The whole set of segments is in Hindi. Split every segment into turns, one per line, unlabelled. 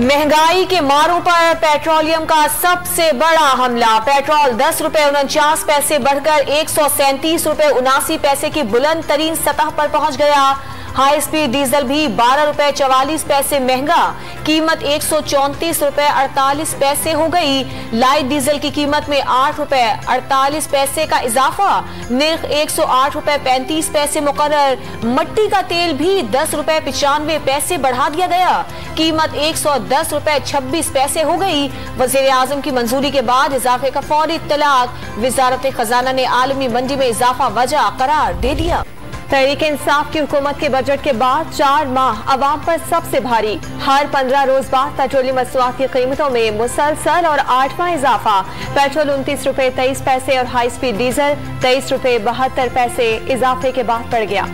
महंगाई के मारों पर पेट्रोलियम का सबसे बड़ा हमला। पेट्रोल 10 रुपए 49 पैसे बढ़कर 137 रुपए 79 पैसे की बुलंद तरीन सतह पर पहुंच गया। हाई स्पीड डीजल भी 12 रुपए 44 पैसे महंगा, कीमत 134 रुपए 48 पैसे हो गई। लाइट डीजल की कीमत में 8 रुपए 48 पैसे का इजाफा, निर्ख 108 रुपए 35 पैसे मुकर्रर। मट्टी का तेल भी 10 रुपए 95 पैसे बढ़ा दिया गया, कीमत 110 रुपए 26 पैसे हो गई। वजीर आजम की मंजूरी के बाद इजाफे का फौरी इत्तलाक, वजारत खजाना ने आलमी मंडी में इजाफा वजह करार दे दिया। तहरीक इंसाफ की हुकूमत के बजट के बाद 4 माह अवाम पर सबसे भारी। हर 15 रोज बाद पेट्रोलियम मसनूआत की कीमतों में मुसलसल और 8वां इजाफा। पेट्रोल 29 रुपए 23 पैसे और हाई स्पीड डीजल 23 रुपए 72 पैसे इजाफे के बाद बढ़ गया।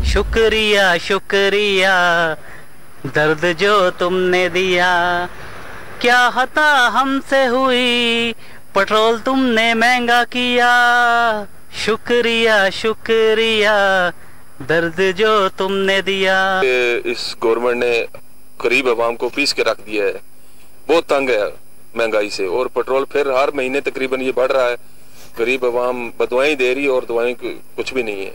शुक्रिया शुक्रिया दर्द जो तुमने दिया, क्या खता हमसे हुई, पेट्रोल तुमने महंगा किया। शुक्रिया शुक्रिया दर्द जो तुमने दिया।
इस गवर्नमेंट ने करीब अवाम को पीस के रख दिया है, बहुत तंग है महंगाई से, और पेट्रोल फिर हर महीने तकरीबन ये बढ़ रहा है। गरीब अवाम बदवाएं दे रही है और दवाएं कुछ भी नहीं है।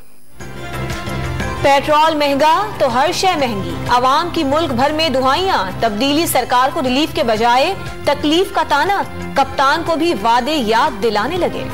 पेट्रोल महंगा तो हर शय महंगी, अवाम की मुल्क भर में दुहाइयां। तब्दीली सरकार को रिलीफ के बजाय तकलीफ का ताना, कप्तान को भी वादे याद दिलाने लगे।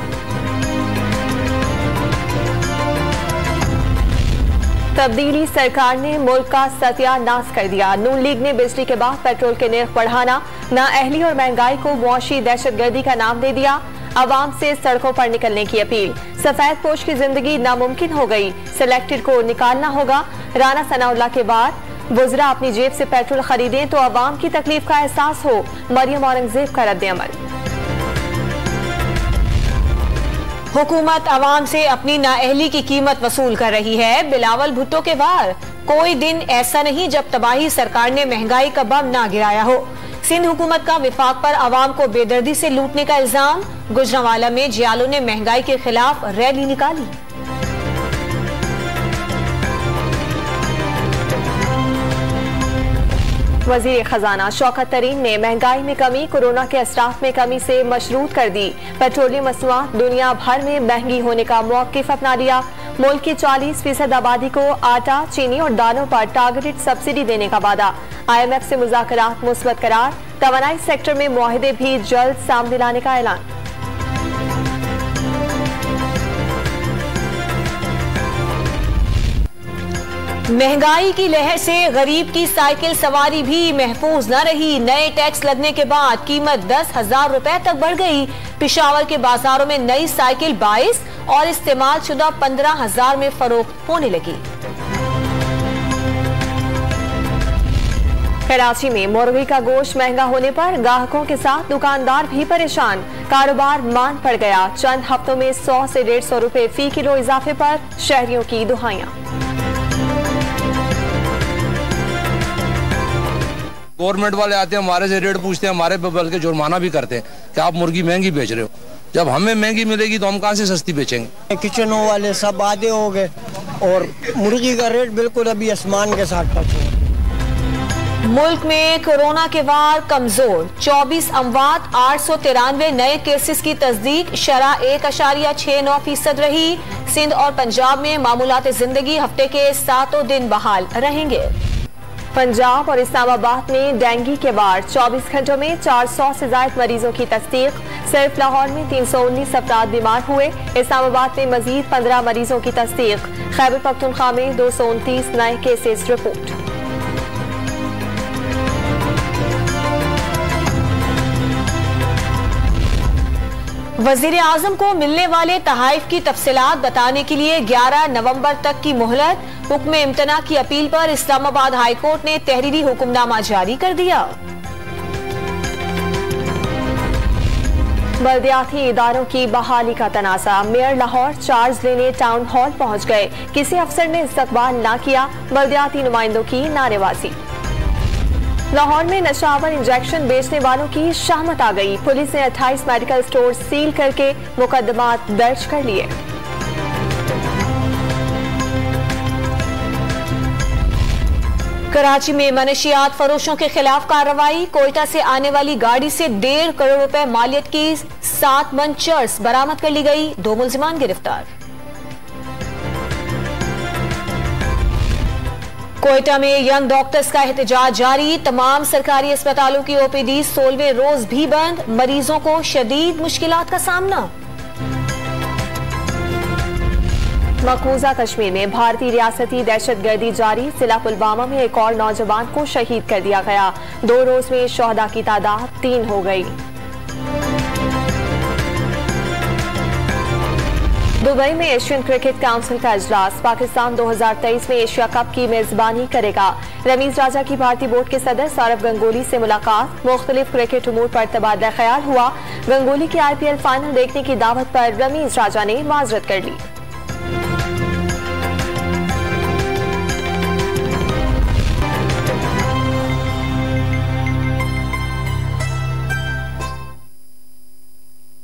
तब्दीली सरकार ने मुल्क का सत्यानाश कर दिया। नून लीग ने बिजली के बाद पेट्रोल के निर्ख बढ़ाना, नाअहली और महंगाई को मुआशी दहशतगर्दी का नाम दे दिया। अवाम से सड़कों पर निकलने की अपील। सफेद पोश की जिंदगी नामुमकिन हो गई, सिलेक्टेड को निकालना होगा। राना सनाउल्लाह के बाद वुज़रा अपनी जेब से पेट्रोल खरीदें तो अवाम की तकलीफ का एहसास हो। मरियम औरंगजेब का रद्द-ए-अमल। हुकूमत अवाम से अपनी नाअहली की कीमत वसूल कर रही है। बिलावल भुट्टो के वार, कोई दिन ऐसा नहीं जब तबाही सरकार ने महंगाई का बम ना गिराया हो। सिंध हुकूमत का विफाक पर अवाम को बेदर्दी से लूटने का इल्जाम। गुजरांवाला में जियालों ने महंगाई के खिलाफ रैली निकाली। वजीर खजाना शौकत तरीन ने महंगाई में कमी, कोरोना के असराफ में कमी से मशरूत कर दी। पेट्रोलियम मसनूआत दुनिया भर में महंगी होने का मौक़िफ़ अपना लिया। मुल्क की 40% आबादी को आटा, चीनी और दालों पर टारगेटेड सब्सिडी देने का वादा। IMF से मुज़ाकरात मुस्बत करार, तवानाई सेक्टर में मुआहिदे भी जल्द सामने लाने का ऐलान। महंगाई की लहर से गरीब की साइकिल सवारी भी महफूज न रही। नए टैक्स लगने के बाद कीमत 10,000 रुपए तक बढ़ गई। पिशावर के बाजारों में नई साइकिल 22 और इस्तेमाल शुदा 15,000 में फरोख्त होने लगी। कराची में मुर्गी का गोश्त महंगा होने पर ग्राहकों के साथ दुकानदार भी परेशान। कारोबार मांद पड़ गया। चंद हफ्तों में 100 से 150 रुपए फी किलो इजाफे पर शहरियों की दुहाइयां।
गवर्नमेंट वाले आते हैं, हमारे से रेट पूछते हैं, हमारे पे बल्कि जुर्माना भी करते हैं कि आप मुर्गी महंगी बेच रहे हो। जब हमें महंगी मिलेगी तो हम कहां से सस्ती बेचेंगे।
किचनों वाले सब आधे हो गए और मुर्गी का रेट बिल्कुल अभी आसमान के साथ टच है।
मुल्क में कोरोना के वार कमजोर, 24 अमवात, 893 नए केसेस की तस्दीक, शरह 1.69% रही। सिंध और पंजाब में मामूलात जिंदगी हफ्ते के 7 दिन बहाल रहेंगे। पंजाब और इस्लामाबाद में डेंगू के वार, 24 घंटों में 400 से ज्यादा मरीजों की तस्दीक। सिर्फ लाहौर में 319 अफराद बीमार हुए। इस्लामाबाद में मजीद 15 मरीजों की तस्दीक। खैबर पख्तूनख्वा में 229 नए केसेस रिपोर्ट। वजीर आजम को मिलने वाले तहाइफ की तफसीलात बताने के लिए 11 नवंबर तक की मोहलत। हुक्म इम्तना की अपील पर इस्लामाबाद हाई कोर्ट ने तहरीरी हुक्मनामा जारी कर दिया। बल्दियाती इदारों की बहाली का तनाज़ा। मेयर लाहौर चार्ज लेने टाउन हॉल पहुंच गए, किसी अफसर ने इस्तकबाल न किया। बल्दियाती नुमाइंदों की नारेबाजी। लाहौर में नशावर इंजेक्शन बेचने वालों की शामत आ गई। पुलिस ने 28 मेडिकल स्टोर सील करके मुकदमात दर्ज कर लिए। कराची में मनशियात फरोशों के खिलाफ कार्रवाई। कोयटा से आने वाली गाड़ी से 1.5 करोड़ रुपए मालियत की 7 मन चर्स बरामद कर ली गई। 2 मुल्जिमान गिरफ्तार। कोयटा में यंग डॉक्टर्स का एहतजाज जारी। तमाम सरकारी अस्पतालों की ओपीडी 16वें रोज भी बंद। मरीजों को शदीद मुश्किलात का सामना। मकबूजा कश्मीर में भारतीय रियासती दहशतगर्दी जारी। जिला पुलवामा में एक और नौजवान को शहीद कर दिया गया। 2 रोज में शोहदा की तादाद 3 हो गई। दुबई में एशियन क्रिकेट काउंसिल का इजलास। पाकिस्तान 2023 में एशिया कप की मेजबानी करेगा। रमीज राजा की भारतीय बोर्ड के सदर सौरभ गंगोली से मुलाकात। मुख्तलिफ क्रिकेट उमूर पर तबादला ख्याल हुआ। गंगोली की IPL फाइनल देखने की दावत पर रमीज राजा ने माजरत कर ली।